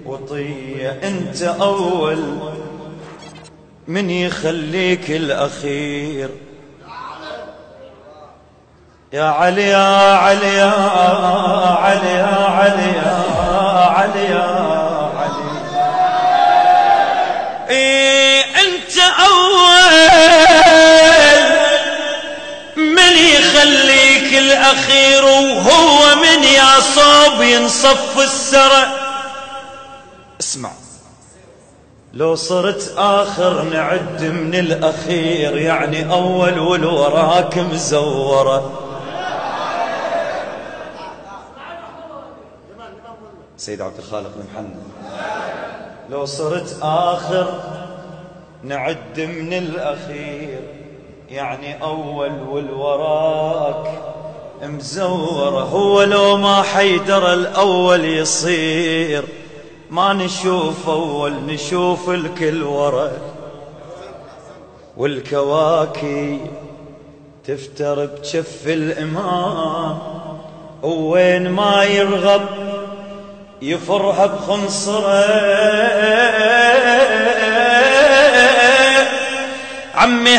وطية انت اول من يخليك الاخير. يا علي يا علي يا علي يا علي يا علي يا علي. إيه انت اول من يخليك الاخير، وهو من يا صوب ينصف السرى. اسمع، لو صرت آخر نعد من الأخير، يعني أول والوراك مزورة. سيد عبد الخالق بن محمد، لو صرت آخر نعد من الأخير، يعني أول والوراك مزورة. هو لو ما حيدر الأول يصير، ما نشوف أول نشوف الكل ورا. والكواكب تفتر بجف الإمام، وين ما يرغب يفرها بخنصره. عمي